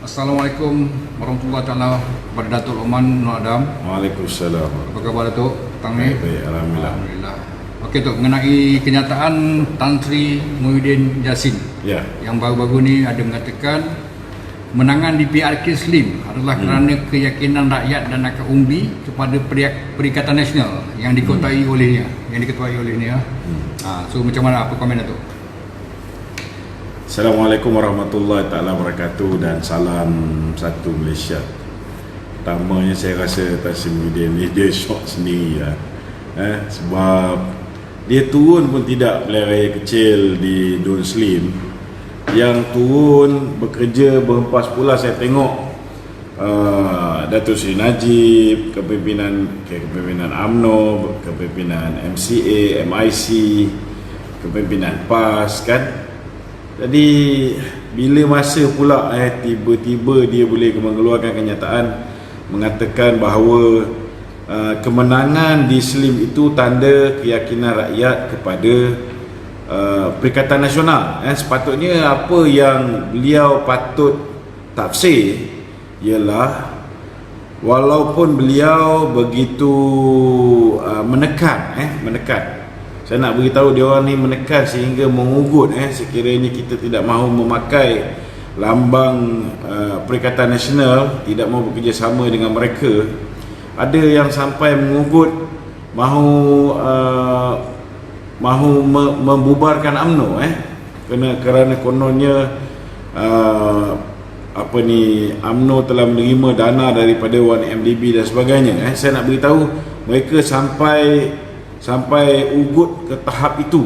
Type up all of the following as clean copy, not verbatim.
Assalamualaikum warahmatullahi taala kepada Datuk Oman Nur Adam. Waalaikumsalam. Apa khabar Datuk? Tang ni? Baik, alhamdulillah. Alhamdulillah. Okey Tok, mengenai kenyataan Tan Sri Muhyiddin Yassin Ya. yang baru-baru ni ada mengatakan menangan di PRK Slim adalah kerana keyakinan rakyat dan akar umbi kepada Perikatan Nasional yang diketuai olehnya, so macam mana, apa komen Datuk? Assalamualaikum warahmatullahi taala wabarakatuh dan salam satu Malaysia. Pertamanya saya rasa Tan Sri Muhyiddin ni dia syok sendiri lah. Sebab dia turun pun tidak pilihan raya kecil di Dun Slim. Yang turun bekerja berhempas pula saya tengok Datuk Seri Najib, kepimpinan UMNO, kepimpinan MCA, MIC, kepimpinan PAS kan. Jadi bila masa pula tiba-tiba dia boleh mengeluarkan kenyataan mengatakan bahawa kemenangan di Slim itu tanda keyakinan rakyat kepada Perikatan Nasional. Sepatutnya apa yang beliau patut tafsir ialah walaupun beliau begitu menekan. Saya nak beritahu dia orang ni menekan sehingga mengugut sekiranya kita tidak mahu memakai lambang Perikatan Nasional, tidak mahu bekerjasama dengan mereka. Ada yang sampai mengugut mahu membubarkan UMNO kerana kononnya UMNO telah menerima dana daripada 1MDB dan sebagainya. Saya nak beritahu mereka sampai ugut ke tahap itu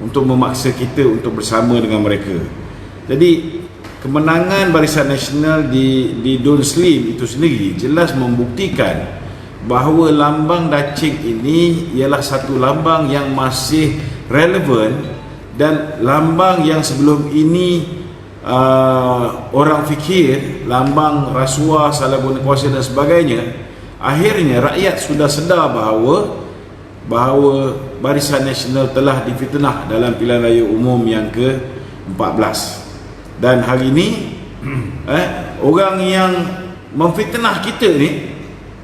untuk memaksa kita untuk bersama dengan mereka. Jadi kemenangan Barisan Nasional di Dun Slim itu sendiri jelas membuktikan bahawa lambang Dacing ini ialah satu lambang yang masih relevan, dan lambang yang sebelum ini orang fikir lambang rasuah, salah guna kuasa dan sebagainya, akhirnya rakyat sudah sedar bahawa Barisan Nasional telah difitnah dalam pilihan raya umum yang ke-14. Dan hari ini orang yang memfitnah kita ni,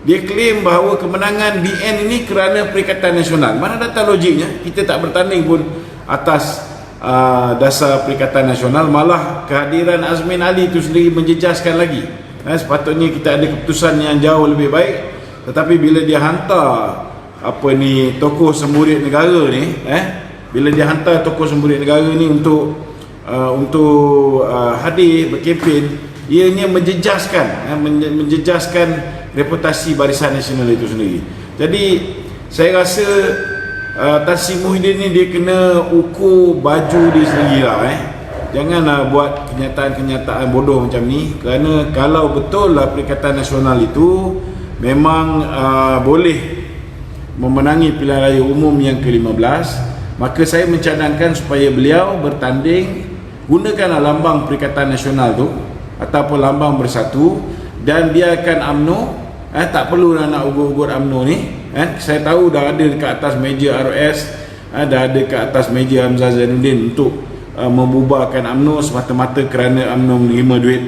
dia claim bahawa kemenangan BN ini kerana Perikatan Nasional. Mana datang logiknya? Kita tak bertanding pun atas dasar Perikatan Nasional, malah kehadiran Azmin Ali itu sendiri menjejaskan lagi. Sepatutnya kita ada keputusan yang jauh lebih baik, tetapi bila dia hantar tokoh semburit negara ni, bila dia hantar tokoh semburit negara ni untuk hadir berkempen, ianya menjejaskan reputasi Barisan Nasional itu sendiri. Jadi saya rasa Tan Sri Muhyiddin ni dia kena ukur baju dia sendirilah. Janganlah buat kenyataan-kenyataan bodoh macam ni, kerana kalau betul lah Perikatan Nasional itu memang boleh memenangi pilihan raya umum yang ke-15, maka saya mencadangkan supaya beliau bertanding, gunakanlah lambang Perikatan Nasional tu ataupun lambang Bersatu, dan biarkan UMNO, tak perlu nak ugut-ugut UMNO ni. Saya tahu dah ada dekat atas meja RS, dah ada dekat atas meja Hamzah Zainuddin untuk membubarkan UMNO semata-mata kerana UMNO menerima duit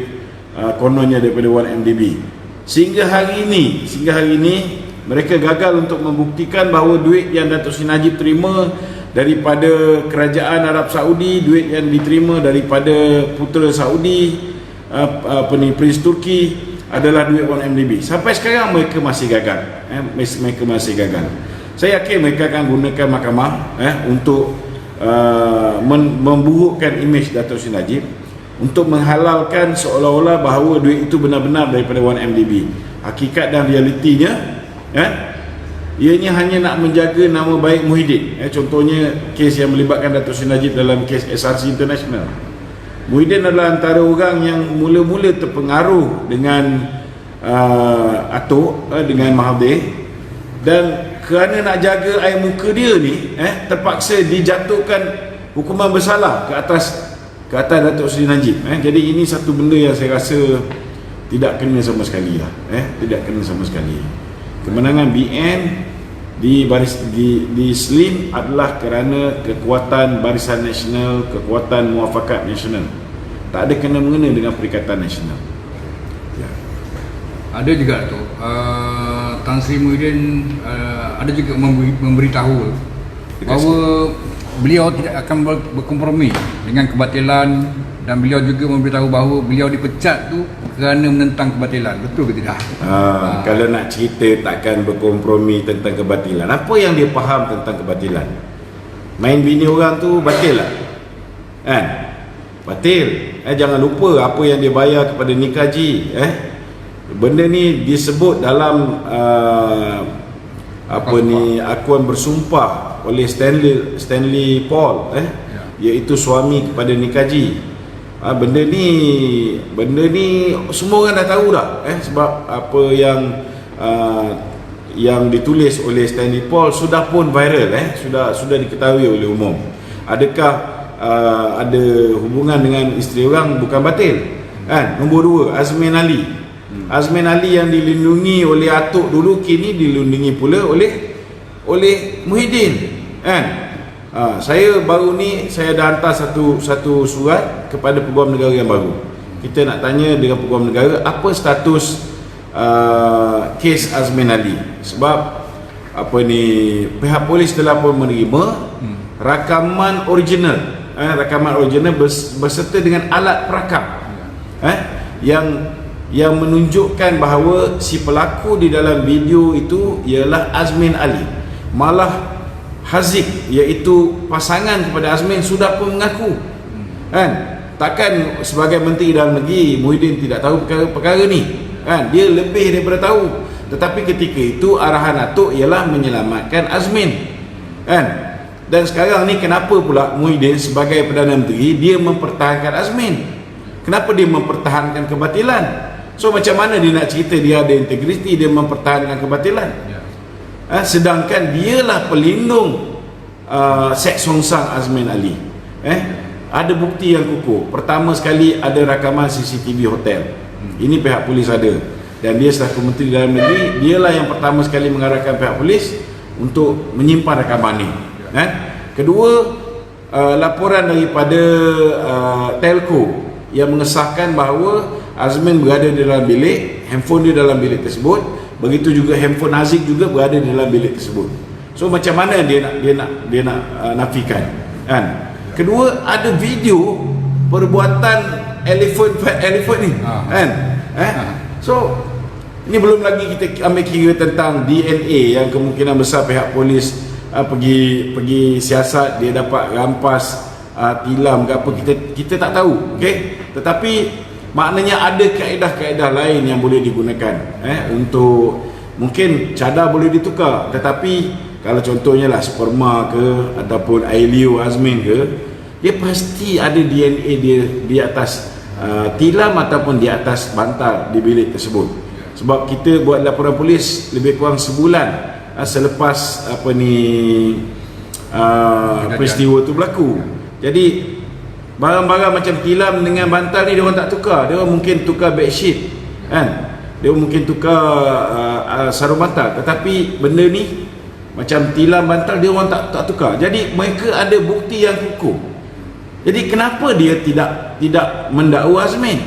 kononnya daripada 1MDB. Sehingga hari ini mereka gagal untuk membuktikan bahawa duit yang Datuk Seri Najib terima daripada kerajaan Arab Saudi, duit yang diterima daripada putera Saudi, Prince Turki, adalah duit 1MDB. Sampai sekarang mereka masih gagal. Saya yakin mereka akan gunakan mahkamah untuk memburukkan imej Datuk Seri Najib, untuk menghalalkan seolah-olah bahawa duit itu benar-benar daripada 1MDB. Hakikat dan realitinya ianya hanya nak menjaga nama baik Muhyiddin. Contohnya kes yang melibatkan Datuk Seri Najib dalam kes SRC International. Muhyiddin adalah antara orang yang mula-mula terpengaruh dengan Atok, dengan Mahathir, dan kerana nak jaga air muka dia ni, terpaksa dijatuhkan hukuman bersalah ke atas Datuk Seri Najib. Jadi ini satu benda yang saya rasa tidak kena sama sekali lah. Tidak kena sama sekali. Kemenangan BN di Slim adalah kerana kekuatan Barisan Nasional, kekuatan Muafakat Nasional. tak ada kena-mengena dengan Perikatan Nasional. Ya. Ada juga tu Tan Sri Muhyiddin ada juga memberitahu bahawa beliau tidak akan berkompromi dengan kebatilan, dan beliau juga memberitahu bahawa beliau dipecat tu kerana menentang kebatilan. Betul ke tidak? Kalau nak cerita takkan berkompromi tentang kebatilan, apa yang dia faham tentang kebatilan? Main bini orang tu batil lah kan? Batil. Jangan lupa apa yang dia bayar kepada Nikaji. Benda ni disebut dalam akuan bersumpah oleh Stanley Paul, iaitu suami kepada Nikaji. Benda ni semua orang dah tahu dah, sebab apa yang ditulis oleh Stanley Paul sudah pun viral, sudah diketahui oleh umum. Adakah ada hubungan dengan isteri orang bukan batil kan? Nombor 2, Azmin Ali. Azmin Ali yang dilindungi oleh atuk dulu, kini dilindungi pula oleh Muhyiddin kan? Saya baru ni saya dah hantar satu surat kepada Peguam Negara yang baru. Kita nak tanya dengan Peguam Negara apa status kes Azmin Ali, sebab pihak polis telah pun menerima rakaman original berserta dengan alat perakam yang menunjukkan bahawa si pelaku di dalam video itu ialah Azmin Ali. Malah Haziq, iaitu pasangan kepada Azmin, sudah pun mengaku kan? Takkan sebagai Menteri Dalam Negeri Muhyiddin tidak tahu perkara ni kan? Dia lebih daripada tahu. Tetapi ketika itu arahan atuk ialah menyelamatkan Azmin kan? Dan sekarang ni kenapa pula Muhyiddin sebagai Perdana Menteri dia mempertahankan Azmin? Kenapa dia mempertahankan kebatilan? So macam mana dia nak cerita dia ada integriti, dia mempertahankan kebatilan? Sedangkan dialah pelindung seks songsang Azmin Ali. Ada bukti yang kukuh. Pertama sekali ada rakaman CCTV hotel. Ini pihak polis ada, dan dia selaku Menteri Dalam Negeri, dialah yang pertama sekali mengarahkan pihak polis untuk menyimpan rakaman ini. Kedua, laporan daripada telco yang mengesahkan bahawa Azmin berada di dalam bilik, handphone dia dalam bilik tersebut. Begitu juga handphone Haziq juga berada di dalam bilik tersebut. So macam mana dia nak nafikan kan? Kedua, ada video perbuatan elephant ni kan? So ini belum lagi kita ambil kira tentang DNA yang kemungkinan besar pihak polis pergi siasat, dia dapat rampas tilam ke apa, kita tak tahu, okey. Tetapi maknanya ada kaedah-kaedah lain yang boleh digunakan untuk, mungkin cadar boleh ditukar, tetapi kalau contohnya lah sperma ke ataupun air liur Azmin ke, dia pasti ada DNA dia di atas tilam ataupun di atas bantal di bilik tersebut. Sebab kita buat laporan polis lebih kurang sebulan selepas peristiwa tu berlaku. Jadi barang-barang macam tilam dengan bantal ni dia orang tak tukar. Dia orang mungkin tukar bedsheet kan, dia mungkin tukar sarung bantal, tetapi benda ni macam tilam bantal dia orang tak tukar. Jadi mereka ada bukti yang kukuh. Jadi kenapa dia tidak mendakwa Azmin?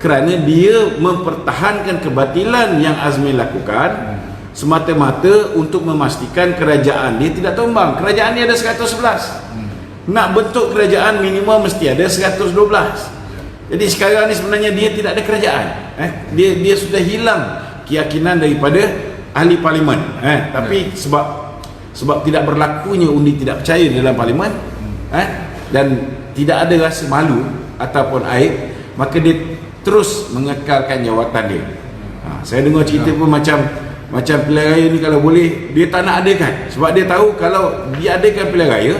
Kerana dia mempertahankan kebatilan yang Azmin lakukan semata-mata untuk memastikan kerajaan dia tidak tumbang. Kerajaan dia ada 111. Nak bentuk kerajaan minimum mesti ada 112. Jadi sekarang ni sebenarnya dia tidak ada kerajaan. Dia sudah hilang keyakinan daripada ahli parlimen. Tapi sebab tidak berlakunya undi tidak percaya dalam parlimen, dan tidak ada rasa malu ataupun aib, maka dia terus mengekalkan jawatan dia. Saya dengar cerita pun macam pilihan raya ni kalau boleh dia tak nak adakan, sebab dia tahu kalau dia adakan pilihan raya,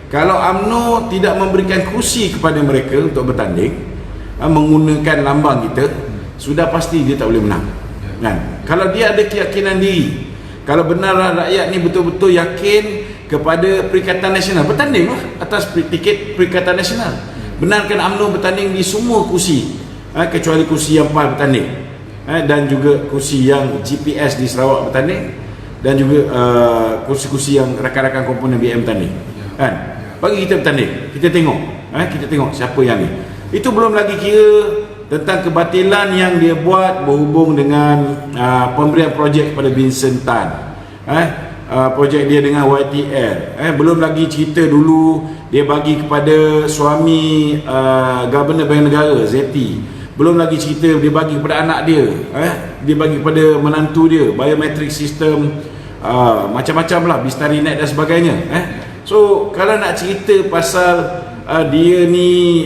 kalau UMNO tidak memberikan kursi kepada mereka untuk bertanding menggunakan lambang kita, sudah pasti dia tak boleh menang kan? Kalau dia ada keyakinan diri, kalau benar rakyat ni betul-betul yakin kepada Perikatan Nasional, bertandinglah atas tiket Perikatan Nasional. Benarkan UMNO bertanding di semua kursi, kecuali kursi yang PAS bertanding, dan juga kursi yang GPS di Sarawak bertanding, dan juga kursi-kursi yang rakan-rakan komponen BM bertanding kan? Bagi kita bertanding, kita tengok siapa yang ni. Itu belum lagi kira tentang kebatilan yang dia buat berhubung dengan pemberian projek kepada Vincent Tan, projek dia dengan YTL, belum lagi cerita dulu dia bagi kepada suami Governor Bank Negara Zeti, belum lagi cerita dia bagi kepada anak dia, dia bagi kepada menantu dia biometric system, macam-macam lah, Bistarinet dan sebagainya. So kalau nak cerita pasal dia ni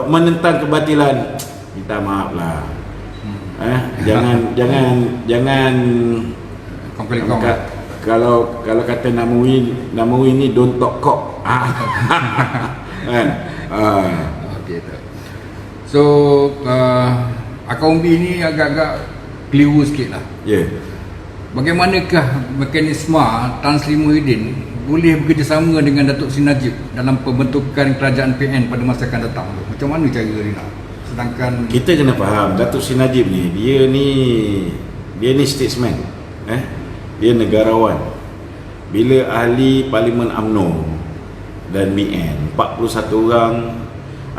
menentang kebatilan, minta maaf lah, jangan kalau kata Namawi ni don't talk cock. Kan? Okey tu. So akaumbi ni agak-agak keliru sikit lah. Ya. Bagaimanakah mekanisme Tan Sri Muhyiddin boleh bekerjasama dengan Datuk Seri Najib dalam pembentukan kerajaan PN pada masa akan datang? Macam mana cara dia nak? Sedangkan kita kena faham Datuk Seri Najib ni, dia ni statesman, dia negarawan. Bila ahli Parlimen UMNO dan MIN 41 orang,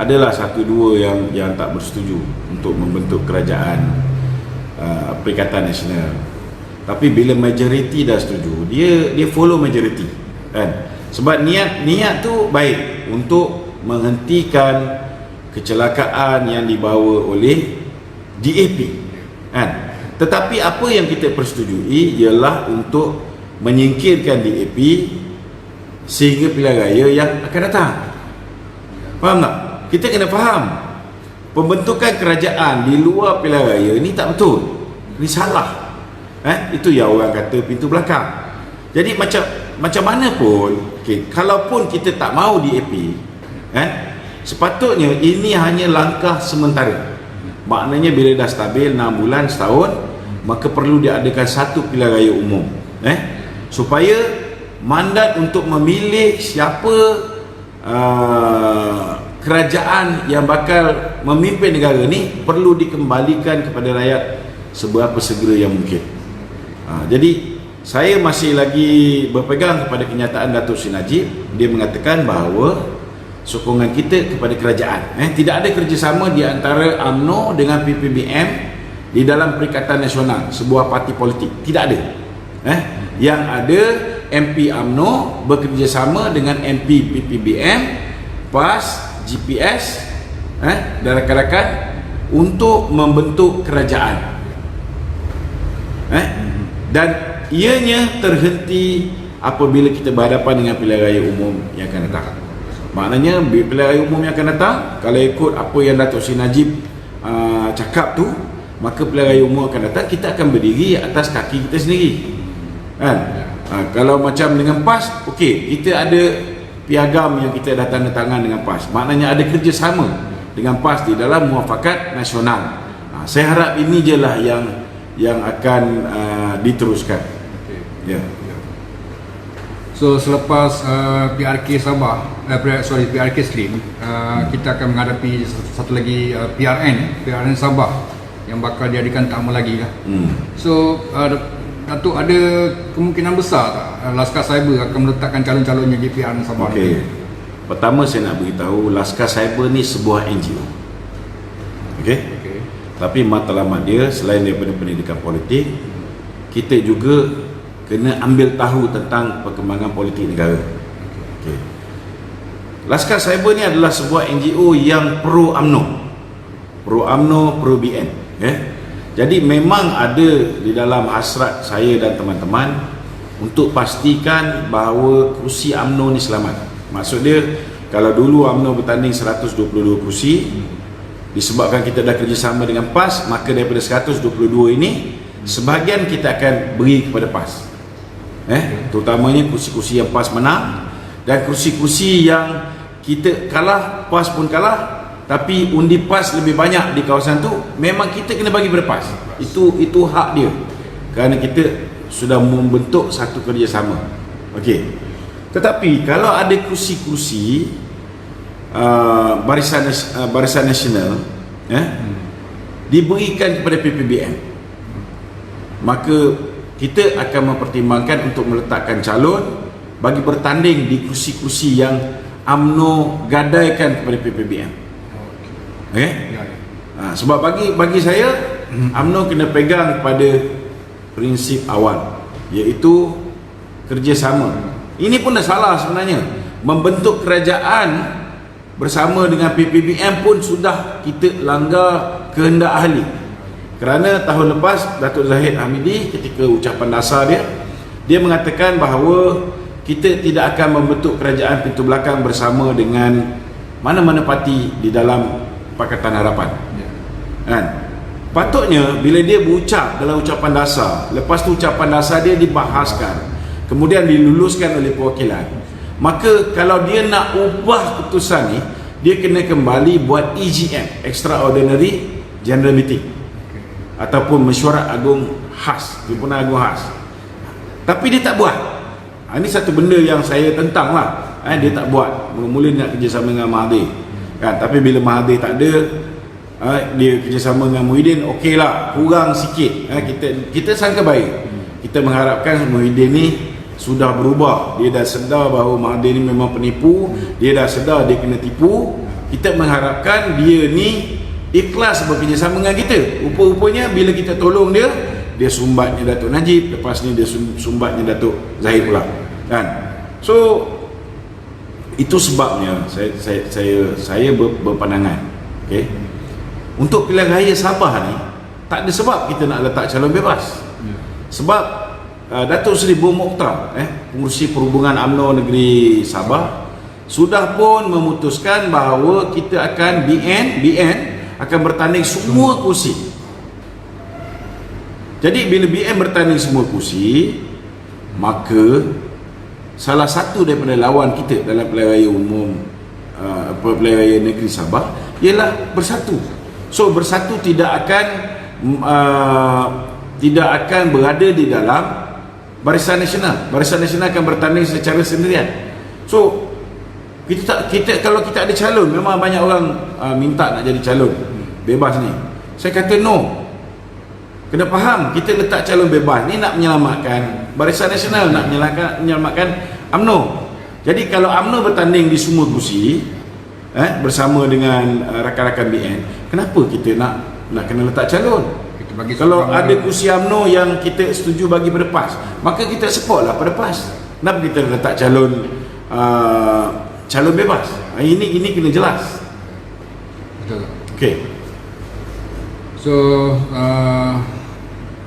adalah 1-2 yang tak bersetuju untuk membentuk kerajaan Perikatan Nasional. Tapi bila majoriti dah setuju, dia follow majoriti, kan? Sebab niat tu baik untuk menghentikan kecelakaan yang dibawa oleh DAP, kan? Tetapi apa yang kita persetujui ialah untuk menyingkirkan DAP sehingga pilihan raya yang akan datang. Faham tak? Kita kena faham pembentukan kerajaan di luar pilihan raya ni tak betul, ni salah. Itu yang orang kata pintu belakang. Jadi macam mana pun, kalaupun kita tak mahu DAP, sepatutnya ini hanya langkah sementara. Maknanya bila dah stabil 6 bulan, setahun, maka perlu diadakan satu pilihan raya umum, supaya mandat untuk memilih siapa kerajaan yang bakal memimpin negara ni perlu dikembalikan kepada rakyat seberapa segera yang mungkin. Jadi saya masih lagi berpegang kepada kenyataan Datuk Seri Najib. Dia mengatakan bahawa sokongan kita kepada kerajaan, tidak ada kerjasama di antara UMNO dengan PPBM di dalam Perikatan Nasional, sebuah parti politik. Tidak ada. Yang ada MP UMNO bekerjasama dengan MP PPBM, PAS, GPS, dan rakan-rakan untuk membentuk kerajaan. Dan ianya terhenti apabila kita berhadapan dengan pilihan raya umum yang akan datang. Maknanya pilihan raya umum yang akan datang, kalau ikut apa yang Datuk Seri Najib cakap tu, maka pilihan raya umum akan datang, kita akan berdiri atas kaki kita sendiri, kan? Kalau macam dengan PAS, okey, kita ada piagam yang kita dah tanda tangan dengan PAS, maknanya ada kerjasama dengan PAS di dalam muafakat nasional. Saya harap ini je lah yang akan diteruskan. Ya. So selepas PRK Sabah, PRK Slim, kita akan menghadapi satu lagi PRN Sabah yang bakal diadakan tak lama lagi lah. So Datuk, ada kemungkinan besar tak Laskar Cyber akan meletakkan calon-calonnya di PRN Sabah? Okey. Pertama saya nak beritahu, Laskar Cyber ni sebuah NGO. Okey. Tapi matlamat dia selain daripada pendidikan politik, kita juga kena ambil tahu tentang perkembangan politik negara. Okay. Laskar Cyber ni adalah sebuah NGO yang pro UMNO, pro BN. Jadi memang ada di dalam hasrat saya dan teman-teman untuk pastikan bahawa kursi UMNO ni selamat. Maksud dia, kalau dulu UMNO bertanding 122 kursi, disebabkan kita dah kerjasama dengan PAS, maka daripada 122 ini sebahagian kita akan beri kepada PAS, terutamanya kursi-kursi yang PAS menang, dan kursi-kursi yang kita kalah, PAS pun kalah, tapi undi PAS lebih banyak di kawasan tu, memang kita kena bagi kepada PAS. Itu hak dia, kerana kita sudah membentuk satu kerjasama. Okey. Tetapi kalau ada kursi-kursi Barisan Nasional diberikan kepada PPBM, maka kita akan mempertimbangkan untuk meletakkan calon bagi bertanding di kursi-kursi yang UMNO gadaikan kepada PPBM. Okay? Ya, ya. Sebab bagi saya UMNO kena pegang pada prinsip awal, iaitu kerjasama. Ini pun dah salah sebenarnya. Membentuk kerajaan bersama dengan PPBM pun sudah kita langgar kehendak ahli. Kerana tahun lepas Datuk Zahid Hamidi ketika ucapan dasar dia mengatakan bahawa kita tidak akan membentuk kerajaan pintu belakang bersama dengan mana-mana parti di dalam Pakatan Harapan. Kan? Patutnya bila dia berucap dalam ucapan dasar, lepas tu ucapan dasar dia dibahaskan, kemudian diluluskan oleh perwakilan, maka kalau dia nak ubah keputusan ni, dia kena kembali buat EGM, Extraordinary General Meeting, ataupun mesyuarat agung khas, Timbunan Agung Khas. Tapi dia tak buat. Ini satu benda yang saya tentang lah. Dia tak buat. Mula-mula nak kerjasama dengan Mahathir kan? Tapi bila Mahathir tak ada, dia kerjasama dengan Muhyiddin, okey lah, kurang sikit. Kita sangka baik. Kita mengharapkan Muhyiddin ni sudah berubah. Dia dah sedar bahawa Mahathir ni memang penipu. Dia dah sedar dia kena tipu. Kita mengharapkan dia ni ikhlas bekerjasama dengan kita. Rupa-rupanya bila kita tolong dia, dia sumbatnya Datuk Najib, lepas ni dia sumbatnya Datuk Zahid pula kan. So itu sebabnya saya berpandangan, okey, untuk pilihan raya Sabah ni tak ada sebab kita nak letak calon bebas. Sebab Datuk Seri Bou Mokhtar, pengurusi perhubungan UMNO Negeri Sabah, sudah pun memutuskan bahawa kita akan BN akan bertanding semua kursi. Jadi bila BN bertanding semua kursi, maka salah satu daripada lawan kita dalam pilihan raya umum, pilihan raya negeri Sabah ialah Bersatu. So Bersatu tidak akan berada di dalam Barisan Nasional. Barisan Nasional akan bertanding secara sendirian. So kita kalau kita ada calon, memang banyak orang minta nak jadi calon bebas ni. Saya kata no. Kena faham, kita letak calon bebas ni nak menyelamatkan Barisan Nasional, nak menyelamatkan UMNO. Jadi kalau UMNO bertanding di semua kursi bersama dengan rakan-rakan BN, kenapa kita nak kena letak calon? Kita bagi kalau ada kursi UMNO yang kita setuju bagi pada PAS, maka kita support lah pada PAS. Kenapa kita letak calon bebas? Ini kena jelas. Betul. Okey. So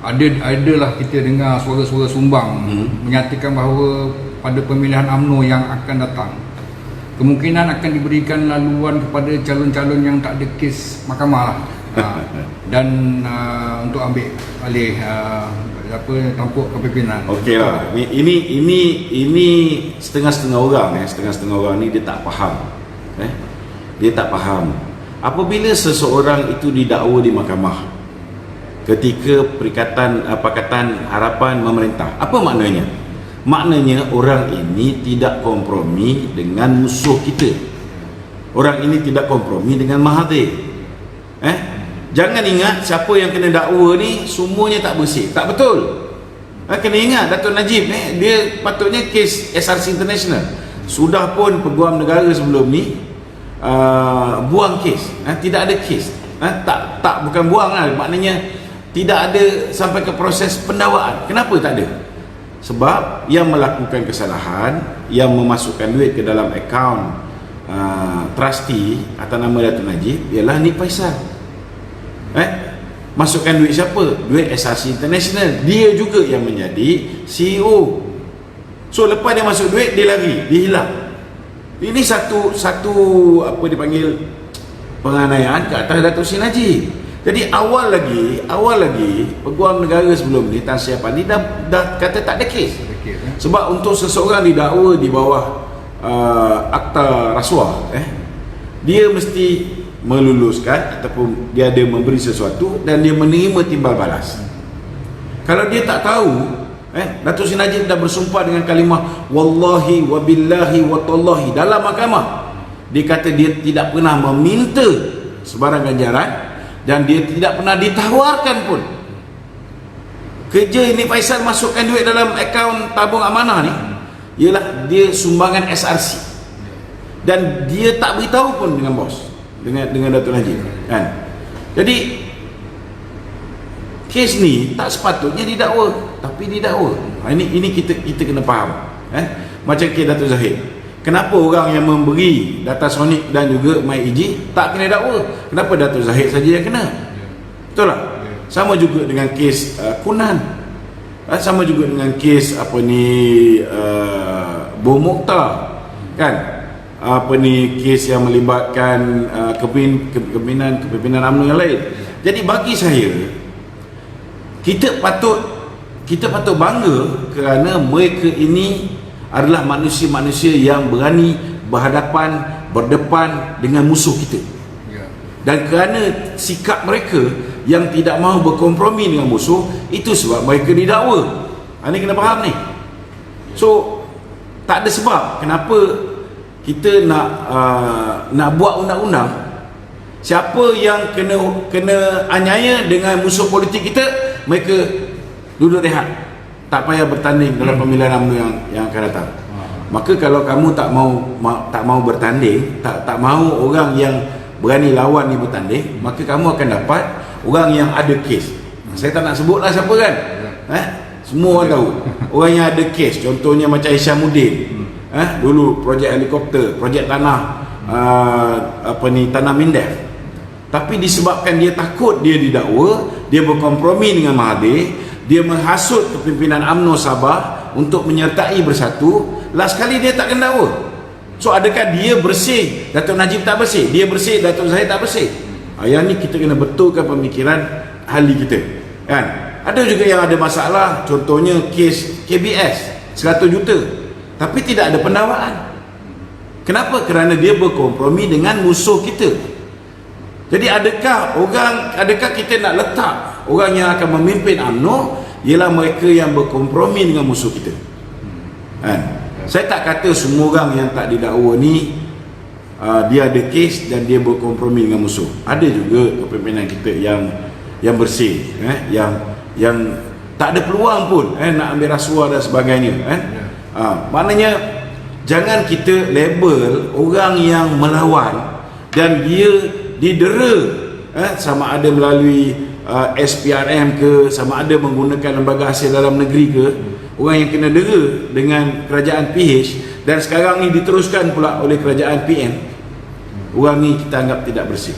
adalah kita dengar suara-suara sumbang menyatakan bahawa pada pemilihan UMNO yang akan datang, kemungkinan akan diberikan laluan kepada calon-calon yang tak ada kes mahkamah lah. Dan untuk ambil alih tampuk kepimpinan. Okey lah. Ini setengah-setengah orang setengah-setengah orang ni dia tak faham. Dia tak faham. Apabila seseorang itu didakwa di mahkamah ketika Pakatan Harapan memerintah, apa maknanya? Maknanya orang ini tidak kompromi dengan musuh kita. Orang ini tidak kompromi dengan Mahathir. Jangan ingat siapa yang kena dakwa ni semuanya tak bersih. Tak betul. Kena ingat Datuk Najib dia patutnya kes SRC International. Sudah pun Peguam Negara sebelum ni buang kes. Tidak ada kes. Bukan buang lah, maknanya tidak ada sampai ke proses pendakwaan. Kenapa tak ada? Sebab yang melakukan kesalahan, yang memasukkan duit ke dalam akaun trustee atas nama Datuk Najib ialah Nik Faisal. Masukkan duit siapa? Duit SRC International. Dia juga yang menjadi CEO. So lepas dia masuk duit, dia lari, dia hilang. Ini satu apa dipanggil penganiayaan ke atas Datuk Seri Najib. Jadi awal lagi Peguam Negara sebelum ni, Tan Sri Apandi dah kata tak ada kes. Sebab untuk seseorang didakwa di bawah akta rasuah, dia mesti meluluskan ataupun dia ada memberi sesuatu dan dia menerima timbal balas. Kalau dia tak tahu, Datuk Seri Najib dah bersumpah dengan kalimah wallahi wabillahi watallahi dalam mahkamah. Dia kata dia tidak pernah meminta sebarang ganjaran dan dia tidak pernah ditawarkan pun. Kerja ini Faisal masukkan duit dalam akaun tabung amanah ni ialah dia sumbangan SRC dan dia tak beritahu pun dengan bos. dengan Datuk Najib kan. Jadi kes ni tak sepatutnya didakwa, tapi didakwa. Ini kita kena faham. Macam kes Datuk Zahid. Kenapa orang yang memberi data sonik dan juga MyEG tak kena dakwa? Kenapa Datuk Zahid saja yang kena? Betul tak? Sama juga dengan kes Kunan. Sama juga dengan kes Bom Mokhtar. Kan? Kes yang melibatkan kepimpinan UMNO yang lain. Jadi bagi saya, kita patut bangga kerana mereka ini adalah manusia-manusia yang berani berdepan dengan musuh kita. Dan kerana sikap mereka yang tidak mahu berkompromi dengan musuh, itu sebab mereka didakwa. Ini kena faham ni. So tak ada sebab kenapa kita nak buat undang-undang. Siapa yang kena aniaya dengan musuh politik kita, mereka duduk rehat, tak payah bertanding dalam pemilihan UMNO yang akan datang. Maka kalau kamu tak mau bertanding, tak mau orang yang berani lawan ni bertanding, maka kamu akan dapat orang yang ada kes. Saya tak nak sebutlah siapa kan. Semua orang tahu. Orang yang ada kes, contohnya macam Hishamuddin. Dulu projek helikopter, projek tanah tanah Mindef. Tapi disebabkan dia takut dia didakwa, dia berkompromi dengan Mahathir, dia menghasut kepimpinan UMNO Sabah untuk menyertai bersatu, last kali dia tak kena dakwa. So adakah dia bersih, Datuk Najib tak bersih, dia bersih, Datuk Zahid tak bersih? Yang ni kita kena betulkan pemikiran ahli kita kan. Ada juga yang ada masalah, contohnya kes KBS 100 juta tapi tidak ada pendakwaan. Kenapa? Kerana dia berkompromi dengan musuh kita. Jadi adakah kita nak letak orang yang akan memimpin UMNO ialah mereka yang berkompromi dengan musuh kita? Saya tak kata semua orang yang tak didakwa ni dia ada kes dan dia berkompromi dengan musuh. Ada juga kepimpinan kita yang bersih, yang tak ada peluang pun nak ambil rasuah dan sebagainya. Maknanya jangan kita label orang yang melawan dan dia didera, sama ada melalui SPRM ke, sama ada menggunakan lembaga hasil dalam negeri ke, orang yang kena dera dengan kerajaan PH dan sekarang ni diteruskan pula oleh kerajaan PM, orang ni kita anggap tidak bersih.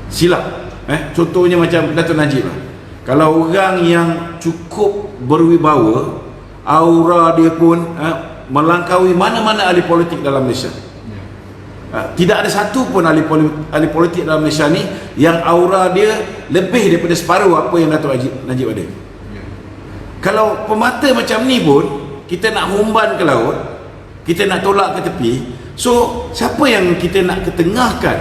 Silap. Contohnya macam Datuk Najib lah. Kalau orang yang cukup berwibawa, aura dia pun melangkaui mana-mana ahli politik dalam Malaysia. Tidak ada satu pun ahli politik dalam Malaysia ni yang aura dia lebih daripada separuh apa yang Datuk Najib ada. Kalau pemata macam ni pun kita nak humban ke laut, kita nak tolak ke tepi, so siapa yang kita nak ketengahkan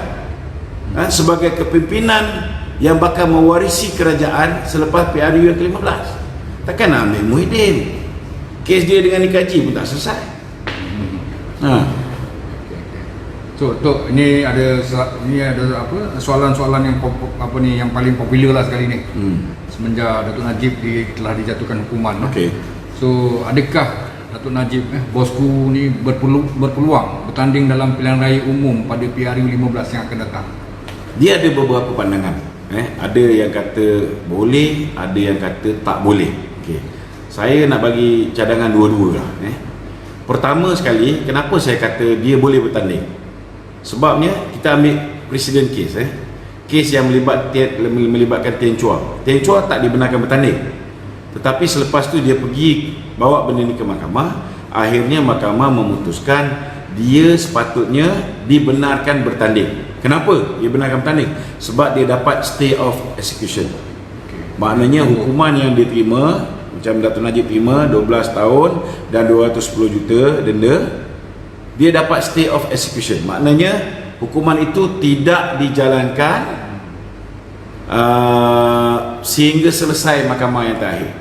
sebagai kepimpinan yang bakal mewarisi kerajaan selepas PRU yang ke-15? Takkan nak ambil Muhyiddin, kes dia dengan Nikaji pun tak selesai. So Tok, ini ada soalan-soalan yang paling popular lah sekali ni. Semenjak Datuk Najib telah dijatuhkan hukuman. So adakah Datuk Najib bosku ni berpeluang bertanding dalam pilihan raya umum pada PRU 15 yang akan datang? Dia ada beberapa pandangan. Ada yang kata boleh, ada yang kata tak boleh. Saya nak bagi cadangan dua-dua lah. Pertama sekali, kenapa saya kata dia boleh bertanding? Sebabnya kita ambil presiden case, kes yang melibatkan Tien Chua. Tien Chua tak dibenarkan bertanding, tetapi selepas tu dia pergi bawa benda ni ke mahkamah. Akhirnya mahkamah memutuskan dia sepatutnya dibenarkan bertanding. Kenapa dia benarkan bertanding? Sebab dia dapat stay of execution. Maknanya hukuman yang dia terima, macam Datuk Najib terima 12 tahun dan 210 juta denda, dia dapat stay of execution. Maknanya hukuman itu tidak dijalankan sehingga selesai mahkamah yang terakhir.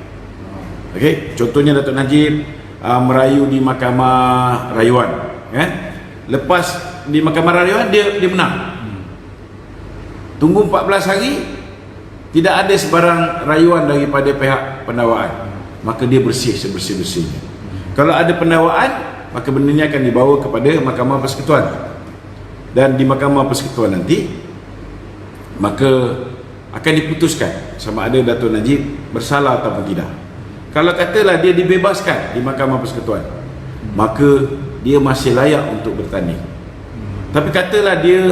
Contohnya Datuk Najib merayu di mahkamah rayuan, lepas di mahkamah rayuan dia menang. Tunggu 14 hari tidak ada sebarang rayuan daripada pihak pendakwaan, maka dia bersih sebersih-bersihnya. Kalau ada pendakwaan, maka benda ini akan dibawa kepada Mahkamah Persekutuan. Dan di Mahkamah Persekutuan nanti, maka akan diputuskan sama ada Dato' Najib bersalah ataupun tidak. Kalau katalah dia dibebaskan di Mahkamah Persekutuan, maka dia masih layak untuk bertanding. Tapi katalah dia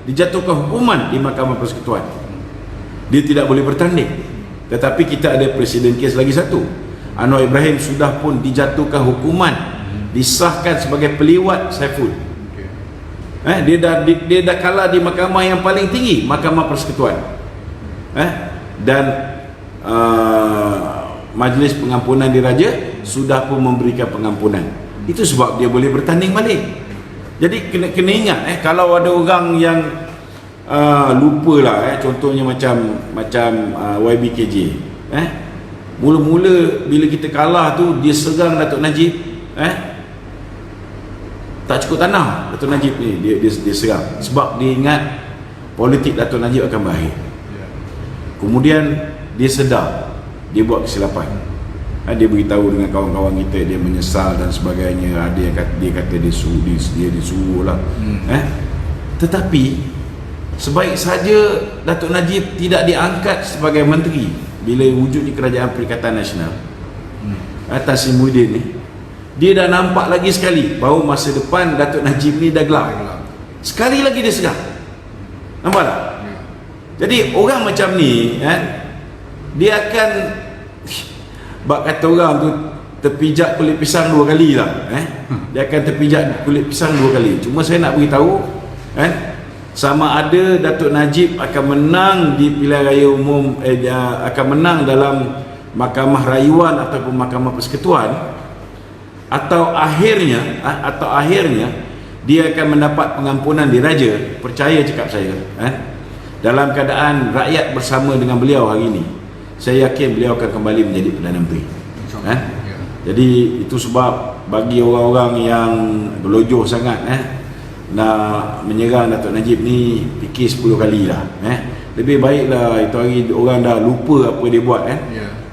dijatuhkan hukuman di Mahkamah Persekutuan, dia tidak boleh bertanding. Tetapi kita ada presiden kes lagi satu. Anwar Ibrahim sudah pun dijatuhkan hukuman, disahkan sebagai peliwat Saiful. Dia dah kalah di mahkamah yang paling tinggi, Mahkamah Persekutuan. Dan Majlis Pengampunan Diraja sudah pun memberikan pengampunan. Itu sebab dia boleh bertanding balik. Jadi kena ingat, kalau ada orang yang lupalah, contohnya macam YBKJ, mula-mula bila kita kalah tu dia serang Dato' Najib, tak cukup tanah Dato' Najib ni dia serang sebab dia ingat politik Dato' Najib akan berakhir. Kemudian dia sedar dia buat kesilapan, dia beritahu dengan kawan-kawan kita, dia menyesal dan sebagainya. Ada yang kata dia disuruh lah. Tetapi sebaik saja Dato' Najib tidak diangkat sebagai menteri bila wujudnya Kerajaan Perikatan Nasional, Tan Sri Muhyiddin ni, dia dah nampak lagi sekali bahawa masa depan Dato' Najib ni dah gelap. Sekali lagi dia serang. Nampak tak? Jadi orang macam ni, dia akan bak kata orang tu terpijak kulit pisang 2 kali lah. Dia akan terpijak kulit pisang 2 kali. Cuma saya nak beritahu, sama ada Dato' Najib akan menang di pilihan raya umum, akan menang dalam Mahkamah Rayuan ataupun Mahkamah Persekutuan, atau akhirnya dia akan mendapat pengampunan diraja. Percaya cakap saya, dalam keadaan rakyat bersama dengan beliau hari ini, saya yakin beliau akan kembali menjadi Perdana Menteri. Jadi itu sebab bagi orang-orang yang berlojoh sangat nak menyerang Dato' Najib ni, fikir 10 kali lah. Lebih baiklah itu hari orang dah lupa apa dia buat.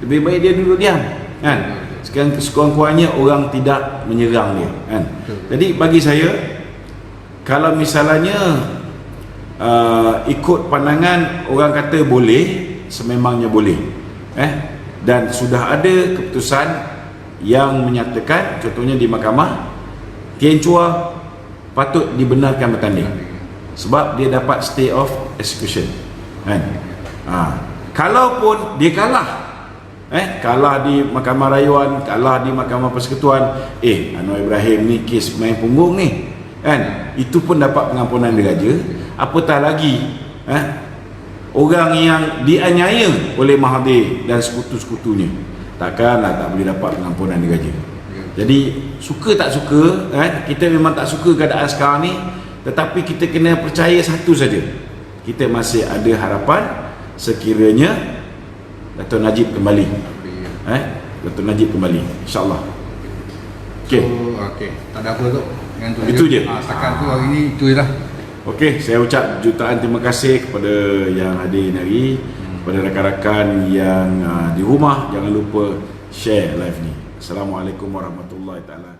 Lebih baik dia duduk diam, sekarang sekurang-kurangnya orang tidak menyerang dia, Jadi bagi saya, kalau misalnya ikut pandangan orang kata boleh, sememangnya boleh, dan sudah ada keputusan yang menyatakan, contohnya di mahkamah, Tien Chua patut dibenarkan bertanding sebab dia dapat stay of execution, kalaupun dia kalah di Mahkamah Rayuan, kalah di Mahkamah Persekutuan, Anwar Ibrahim ni kes main punggung ni, itu pun dapat pengampunan diraja. Apatah lagi orang yang dianiaya oleh Mahathir dan sekutu-sekutunya, takkanlah tak boleh dapat pengampunan diraja. Jadi suka tak suka, kita memang tak suka keadaan sekarang ni, tetapi kita kena percaya satu saja, kita masih ada harapan sekiranya Dato' Najib kembali, Dato' Najib kembali, insyaAllah. Okay, tak ada apa tu. Itu je. Setakat tu hari ni itu je lah. Okey, saya ucap jutaan terima kasih kepada yang hadir hari, kepada rakan-rakan yang di rumah. Jangan lupa share live ni. Assalamualaikum warahmatullahi taala.